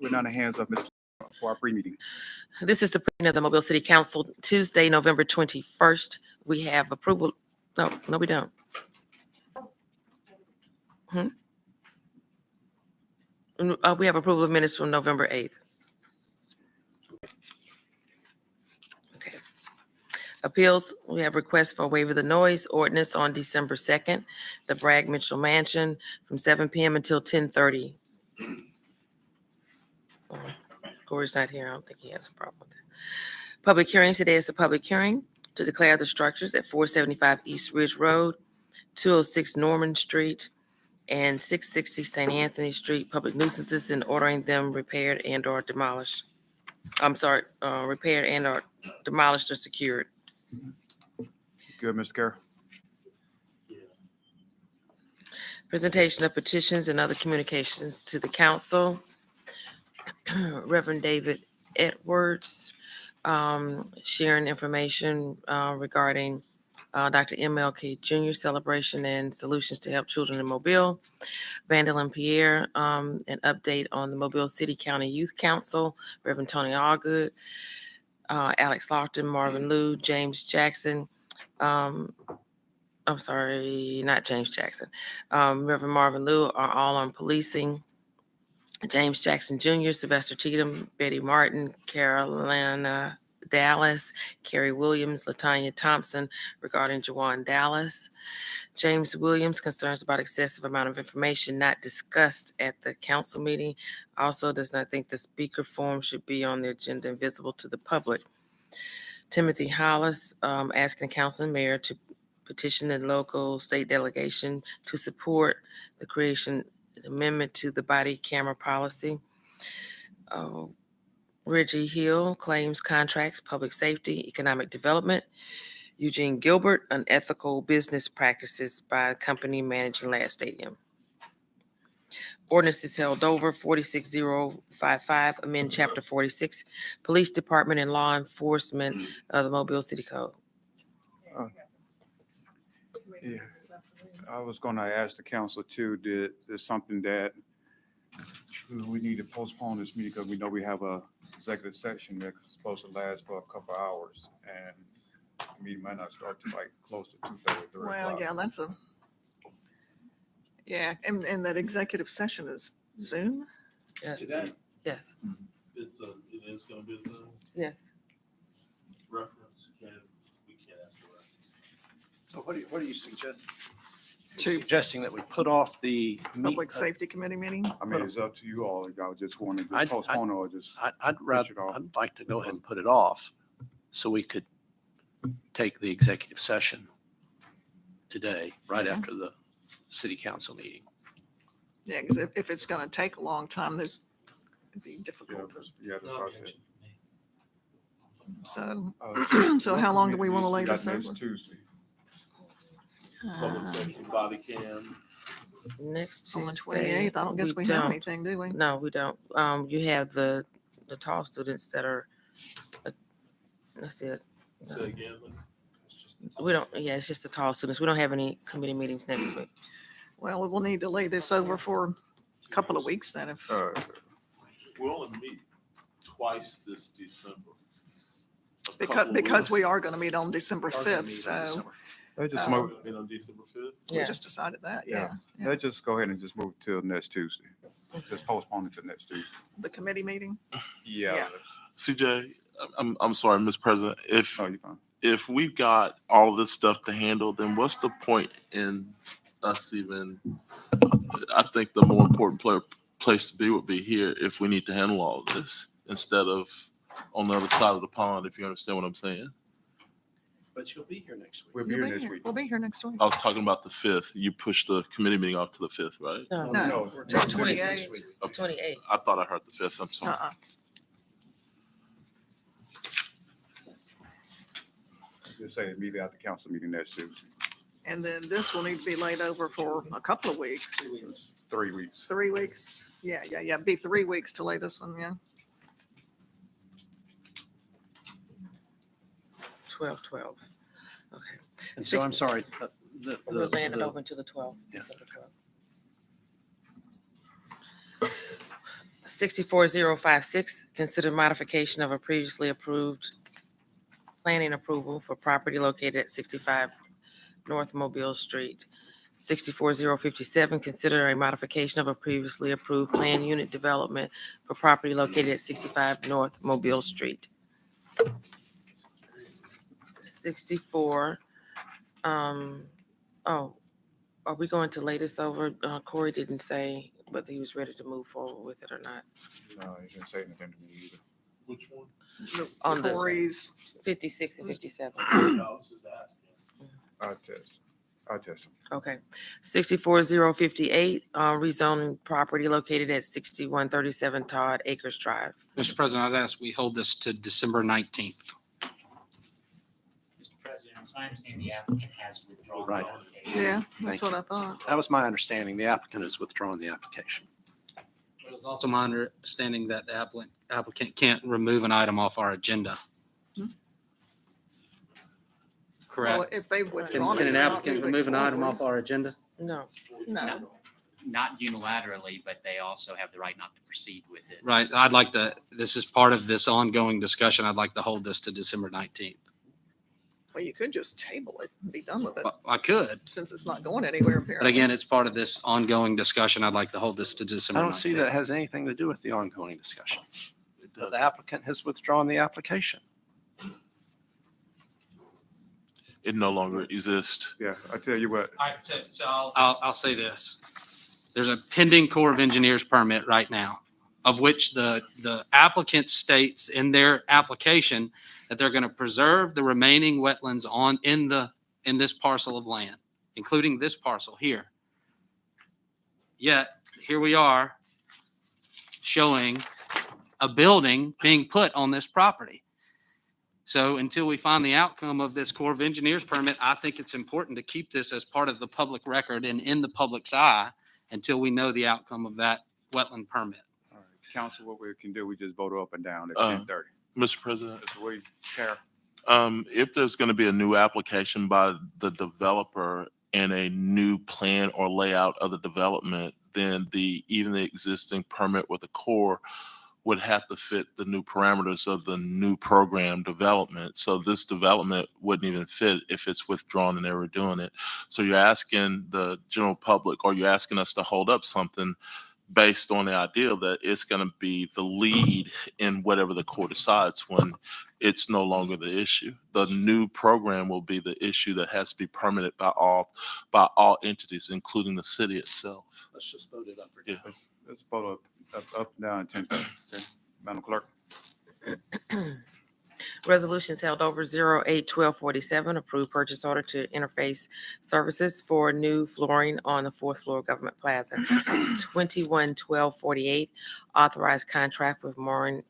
With none hands up, Mr. for our pre-meeting. This is the meeting of the Mobile City Council, Tuesday, November 21st. We have approval. No, we don't. We have approval of minutes from November 8th. Okay. Appeals, we have requests for waiver of the noise ordinance on December 2nd, the Bragg Mitchell Mansion from 7 p.m. until 10:30. Corey's not here. I don't think he has a problem with that. Public hearings today is a public hearing to declare the structures at 475 East Ridge Road, 206 Norman Street, and 660 St. Anthony Street public nuisances and ordering them repaired and or demolished. Repaired and or demolished or secured. Good, Mr. Carroll. Presentation of petitions and other communications to the council. Reverend David Edwards sharing information regarding Dr. MLK Jr. celebration and solutions to help children in Mobile. Vandalyn Pierre, an update on the Mobile City County Youth Council. Reverend Tony Allgood, Alex Lofton, Marvin Liu, James Jackson. I'm sorry, not James Jackson. Reverend Marvin Liu are all on policing. James Jackson Jr., Sylvester Cheatham, Betty Martin, Carolina Dallas, Carrie Williams, Latanya Thompson regarding Jawan Dallas. James Williams, concerns about excessive amount of information not discussed at the council meeting. Also does not think the speaker form should be on the agenda and visible to the public. Timothy Hollis, asking the council and mayor to petition the local state delegation to support the creation amendment to the body camera policy. Reggie Hill, claims contracts, public safety, economic development. Eugene Gilbert, unethical business practices by a company managing Ladd Stadium. Ordinance is held over. 46055, amend chapter 46, police department and law enforcement of the Mobile City Code. Yeah, I was going to ask the council too, there's something that we need to postpone this meeting because we know we have a executive session that's supposed to last for a couple of hours, and the meeting might not start till like close to 2:30. Well, yeah, that's and that executive session is Zoom? Yes. Today? Yes. It is gonna be a Zoom Yes. reference. We can't ask the reference. So what do you suggest? To Suggesting that we put off the Public Safety Committee meeting? I mean, it's up to you all. Y'all just want to I'd- postpone or just. I'd rather, it off. I'd like to go ahead and put it off so we could take the executive session today, right Okay. after the city council meeting. Yeah, because if it's going to take a long time, it'd be difficult. Yeah, the process. So, Uh, so how long do we want to lay got this next over? Tuesday. Public safety body cam. Next On the Tuesday. 28th, I don't guess we have anything, do we? No, we don't. You have the tall students that are, that's it. Say again, Liz. We don't, yeah, it's just the tall students. We don't have any committee meetings next week. Well, we will need to lay this over for a couple of weeks then. If We'll only meet twice this December. A couple because we weeks. are going to meet on December We're gonna 5th, meet so in December. they just Oh. move. Meet on December 5th. we Yeah. just decided that, yeah. Let's just go ahead and just move till next Tuesday. Just postpone it to next Tuesday. The committee meeting? Yeah. Yeah. CJ, I'm sorry, Mr. President. No, you're fine. If we've got all this stuff to handle, then what's the point in us even? I think the more important place to be would be here if we need to handle all of this instead of on the other side of the pond, if you understand what I'm saying. But you'll be here next week. We'll be You'll here be next here. week. We'll be here next week. I was talking about the 5th. You pushed the committee meeting off to the 5th, right? No, No. We're Till next week, 28. next week. 28. I thought I heard the 5th. I'm sorry. Uh-uh. Just say immediately after council meeting next Tuesday. And then this will need to be laid over for a couple of weeks, 3 weeks. 3 weeks. Yeah. It'd be 3 weeks to lay this one, yeah. 12. Okay. And so I'm sorry. We'll land it the- open to the 12th, Yeah. December 64056, consider modification of a previously approved planning approval for property located at 65 North Mobile Street. 64057, consider a modification of a previously approved plan unit development for property located at 65 North Mobile Street. 64, oh, are we going to lay this over? Corey didn't say whether he was ready to move forward with it or not. No, you didn't say anything to me either. Which one? On the Corey's, 56 and 57. I'll test them. Okay. 64058, rezoning property located at 6137 Todd Acres Drive. Mr. President, I'd ask we hold this to December 19th. Mr. President, as I understand, the applicant has withdrawn. Right. the application. yeah, Thank that's what I thought. That was my understanding. The applicant has withdrawn the application. It was also my understanding that the applicant can't remove an item off our agenda. Hmm. Correct? Well, if they've Can withdrawn it. can an they're not applicant moving remove an item forward. off our agenda? No. No, Not unilaterally, but they also have the right not to proceed with it. Right, I'd like to, this is part of this ongoing discussion. I'd like to hold this to December 19th. well, you could just table it and be done with it, I could, since it's not going anywhere but apparently. again, it's part of this ongoing discussion. I'd like to hold this to December I 19th. don't see that it has anything to do with the ongoing discussion. It The does. applicant has withdrawn the application. It no longer exists. Yeah, I tell you what, All right, so I'll say this. There's a pending Corps of Engineers permit right now, of which the applicant states in their application that they're going to preserve the remaining wetlands in this parcel of land, including this parcel here. Yet, here we are showing a building being put on this property. So until we find the outcome of this Corps of Engineers permit, I think it's important to keep this as part of the public record and in the public's eye until we know the outcome of that wetland permit. all right, council, what we can do, we just vote up and down at Uh, 10:30. Mr. President, That's the way, Chair. if there's going to be a new application by the developer and a new plan or layout of the development, then even the existing permit with the Corps would have to fit the new parameters of the new program development. So this development wouldn't even fit if it's withdrawn and they were doing it. So you're asking the general public, or you're asking us to hold up something based on the idea that it's going to be the lead in whatever the court decides when it's no longer the issue. The new program will be the issue that has to be permitted by all entities, including the city itself. Let's just vote it up. Yeah. Let's vote up and down at 10:30. Okay, Madam Clerk. Resolutions held over 08/1247, approved purchase order to Interface Services for new flooring on the fourth floor of Government Plaza. 21/1248, authorized contract with Morin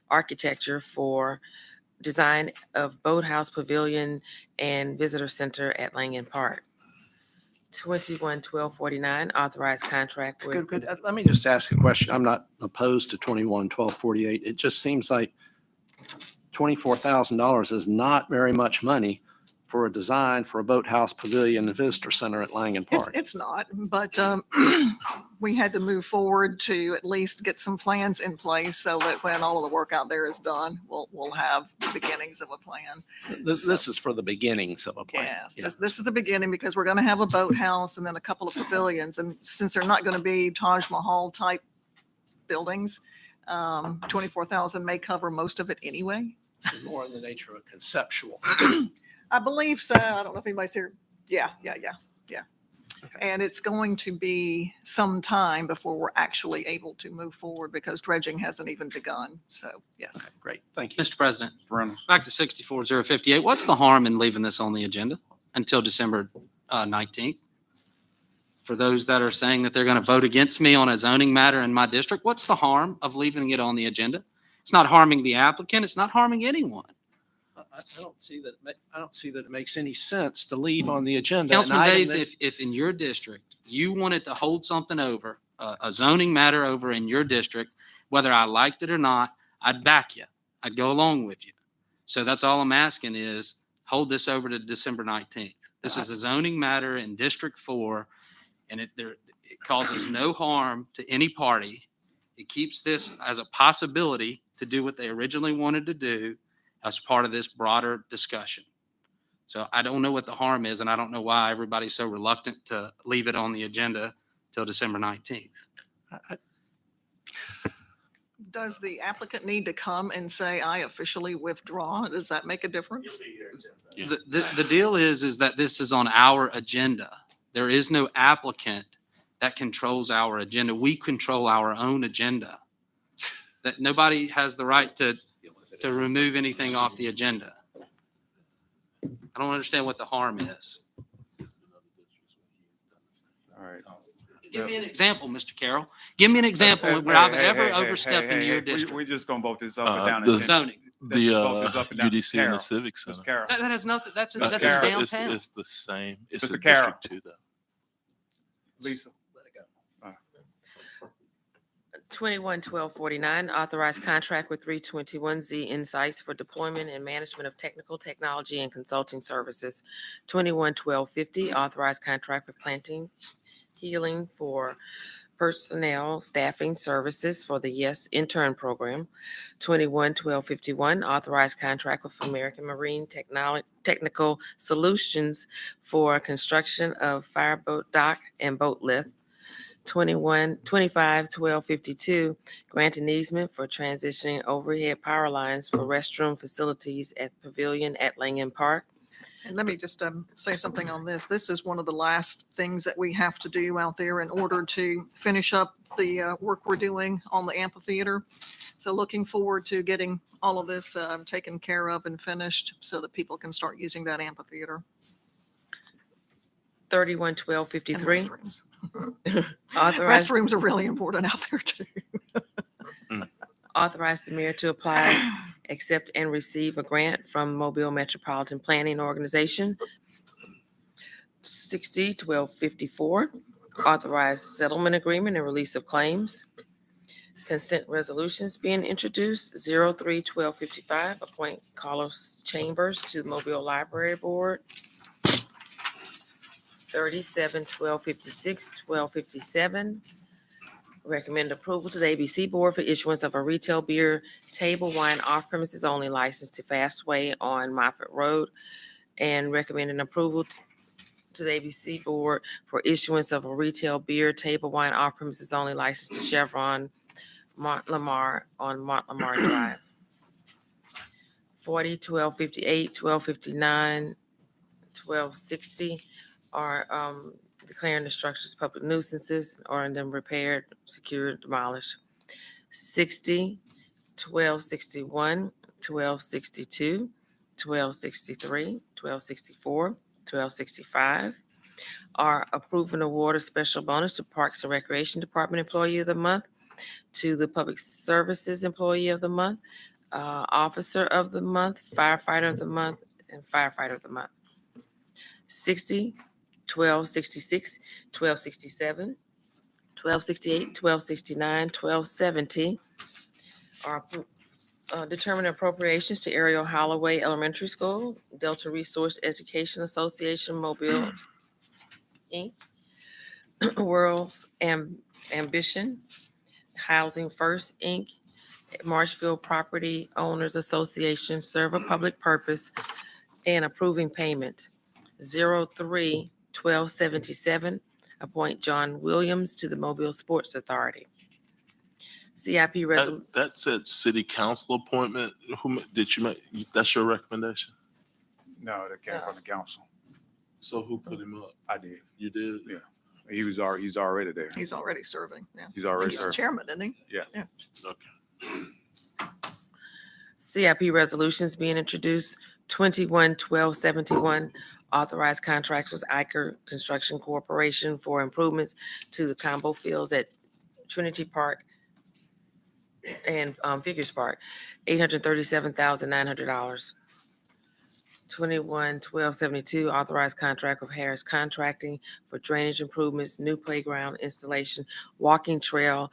Architecture for design of boathouse pavilion and visitor center at Langen Park. 21/1249, authorized contract with. Good. Let me just ask a question. I'm not opposed to 21/1248. It just seems like $24,000 is not very much money for a design for a boathouse pavilion and visitor center at Langen Park. It's not, but we had to move forward to at least get some plans in place so that when all of the work out there is done, we'll have the beginnings of a plan. This is for the beginnings of a plan. Yes, Yeah. this is the beginning because we're going to have a boathouse and then a couple of pavilions. And since they're not going to be Taj Mahal type buildings, 24,000 may cover most of it anyway. It's more in the nature of a conceptual. I believe so. I don't know if anybody's here. Yeah. Okay. And it's going to be some time before we're actually able to move forward because dredging hasn't even begun. So, yes. Okay, great. Thank you. Mr. President, Mr. Reynolds. back to 64058. What's the harm in leaving this on the agenda until December 19th? For those that are saying that they're going to vote against me on a zoning matter in my district, what's the harm of leaving it on the agenda? It's not harming the applicant. It's not harming anyone. I don't see that. I don't see that it makes any sense to leave on the agenda. an Councilman item Daves, that- if in your district, you wanted to hold something over, a zoning matter over in your district, whether I liked it or not, I'd back you. I'd go along with you. So that's all I'm asking is hold this over to December 19th. This is a zoning matter in District 4, and it causes no harm to any party. It keeps this as a possibility to do what they originally wanted to do as part of this broader discussion. So I don't know what the harm is, and I don't know why everybody's so reluctant to leave it on the agenda till December 19th. Does the applicant need to come and say, I officially withdraw? Does that make a difference? Yeah. The deal is that this is on our agenda. There is no applicant that controls our agenda. We control our own agenda. That nobody has the right to remove anything off the agenda. I don't understand what the harm is. All right. Give me an example, Mr. Carroll. Give me an example where I've ever overstepped into your district. We're just gonna vote this up or down. the- Zoning. Let's vote this up and down. UDC and the Carol, Civic Mr. Center. Carroll. That has nothing, that's It's- a Carol, downtown. It's the same. It's Mr. a Carroll. district too, though. Lisa. 21-1249, authorized contract with 321Z Insights for deployment and management of technical technology and consulting services. 21-1250, authorized contract with Planting Healing for personnel staffing services for the YES intern program. 21-1251, authorized contract with American Marine Technical Solutions for construction of fireboat dock and boat lift. 25-1252, grant an easement for transitioning overhead power lines for restroom facilities at Pavilion at Langham Park. And let me just say something on this. This is one of the last things that we have to do out there in order to finish up the work we're doing on the amphitheater. So looking forward to getting all of this taken care of and finished so that people can start using that amphitheater. 31-1253, And restrooms. authorized Restrooms are really important out there too. authorize the mayor to apply, accept, and receive a grant from Mobile Metropolitan Planning Organization. 60-1254, authorize settlement agreement and release of claims. Consent resolutions being introduced. 03-1255, appoint Carlos Chambers to the Mobile Library Board. 37-1256, 1257, recommend approval to the ABC Board for issuance of a retail beer table wine off-premises only license to Fastway on Moffett Road, and recommend an approval to the ABC Board for issuance of a retail beer table wine off-premises only license to Chevron Mont Lamar on Mont Lamar Drive. 40-1258, 1259, 1260 are declaring the structures public nuisances or them repaired, secured, demolished. 60, 1261, 1262, 1263, 1264, 1265 are approving award of special bonus to Parks and Recreation Department Employee of the Month, to the Public Services Employee of the Month, Officer of the Month, Firefighter of the Month, and Firefighter of the Month. 60, 1266, 1267, 1268, 1269, 1270 are determining appropriations to Ariel Holloway Elementary School, Delta Resource Education Association, Mobile, Inc., World's Ambition, Housing First, Inc., Marshfield Property Owners Association, serve a public purpose, and approving payment. 03-1277, appoint John Williams to the Mobile Sports Authority. CIP resolution. That said city council appointment. Did you make, that's your recommendation? No, that came from the council. So who put him up? I did. You did? Yeah. He's already there. He's already serving, yeah. He's already He's serving. chairman, isn't he? Okay. CIP resolutions being introduced. 21-1271, authorized contracts with Iker Construction Corporation for improvements to the combo fields at Trinity Park and Figures Park, $837,900. 21-1272, authorized contract with Harris Contracting for drainage improvements, new playground installation, walking trail,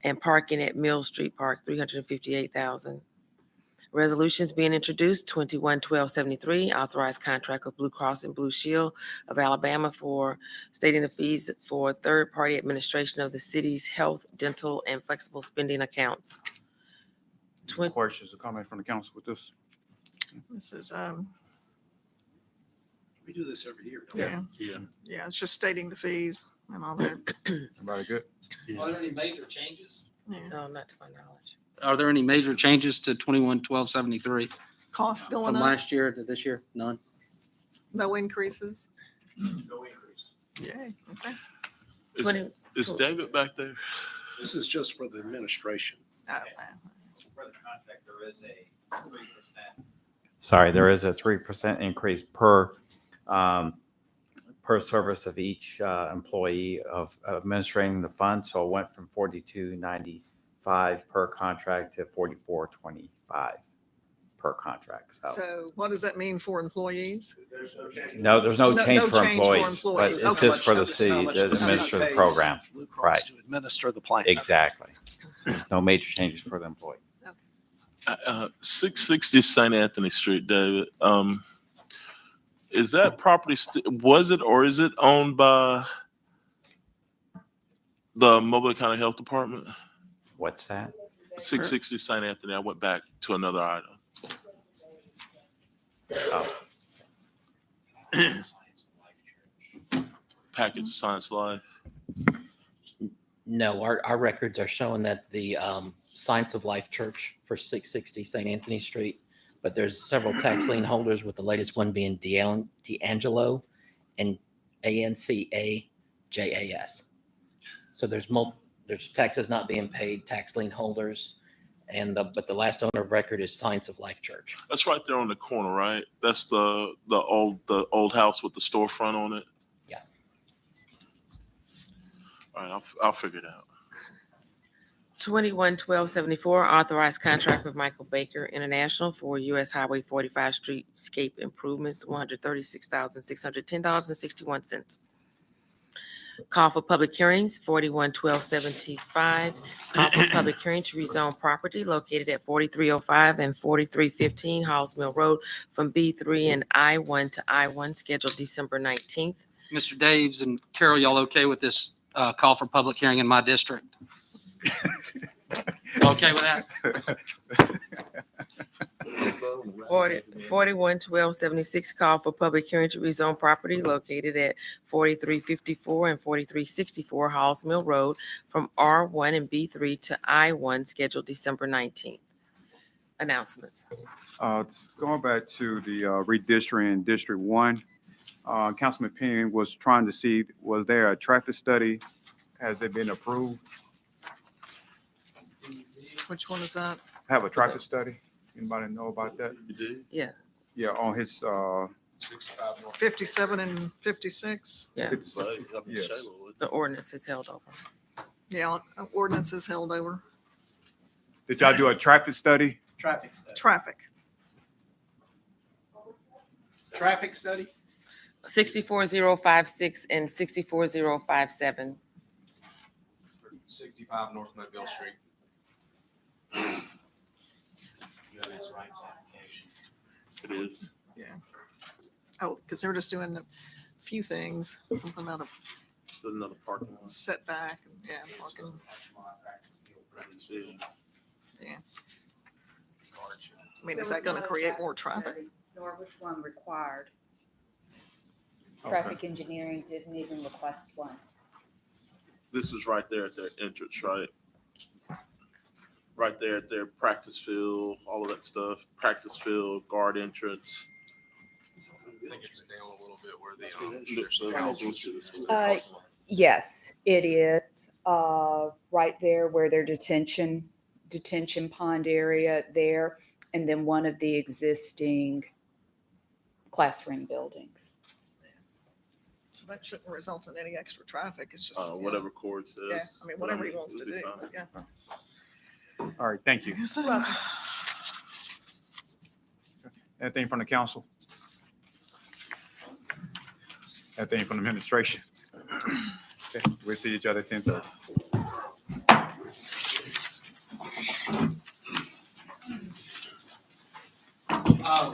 and parking at Mill Street Park, $358,000. Resolutions being introduced, 21-1273, authorized contract with Blue Cross and Blue Shield of Alabama for stating the fees for third-party administration of the city's health, dental, and flexible spending accounts. Twen- Questions or comments from the council with this? This is, We do this every year. yeah, Yeah. yeah, it's just stating the fees and all that. Everybody good? Are there any major changes? Yeah. No, not to my knowledge. Are there any major changes to 21-1273 Cost from going up, last year to this year? None? no increases. Yay, okay. Is, 20 is David back there? This is just for the administration. For the contract, there is a 3%. Sorry, there is a 3% increase per service of each employee of administrating the fund. So it went from $42.95 per contract to $44.25 per contract. So So what does that mean for employees? no, there's no No- change no for change for employees, but employees. it's Okay. just for the Notice how city much to the city administer the pays program. Blue Cross Right. To administer the plan. Exactly. No major changes for the employee. 660 St. Anthony Street, David. Is that property, was it or is it owned by the Mobile County Health Department? What's that? 660 St. Anthony. I went back to another item. Oh, Package Science Life. No, our records are showing that the Science of Life Church for 660 St. Anthony Street, but there's several tax lien holders, with the latest one being D'Angelo and ANCAJAS. So there's taxes not being paid, tax lien holders, and but the last owner of record is Science of Life Church. That's right there on the corner, right? That's the old house with the storefront on it. Yes. All right, I'll figure it out. 21-1274, authorized contract with Michael Baker International for U.S. Highway 45 streetscape improvements, $136,610.61. Call for public hearings, 41-1275. Call for public hearing to rezone property located at 4305 and 4315 Halls Mill Road from B3 and I-1 to I-1, scheduled December 19th. Mr. Daves and Carol, y'all okay with this call for public hearing in my district? Okay with that? 41-1276, call for public hearing to rezone property located at 4354 and 4364 Halls Mill Road from R1 and B3 to I1, scheduled December 19th. Announcements. Going back to the redistricting in District 1, Councilman Penn was trying to see, was there a traffic study? Has it been approved? Which one is that? Have a traffic study? Anybody know about that? You did? Yeah, Yeah, on his, 57 and 56? yeah. it's, yes. The ordinance is held over. Yeah, ordinance is held over. Did y'all do a traffic study? Traffic study. Traffic. Traffic study? 64056 and 64057. 65 North Mobile Street. UMS rights application. It is. Oh, because they're just doing a few things, something about a It's another parking lot. setback, and yeah, parking. Yeah. I mean, is that gonna create more traffic? Nor was one required. Okay. Traffic engineering didn't even request one. This is right there at their entrance, right? Right there at their practice field, all of that stuff. Practice field, guard entrance. I think it's down a little bit where the, Yes, it is. Right there where their detention pond area there, and then one of the existing classroom buildings. So that shouldn't result in any extra traffic. It's just, you know, Whatever Cord says. yeah, I mean, whatever he wants to it'll be do, fine. yeah. All right, thank you. So, Anything from the council? Anything from the administration? Okay, we'll see each other at 10:30. Oh,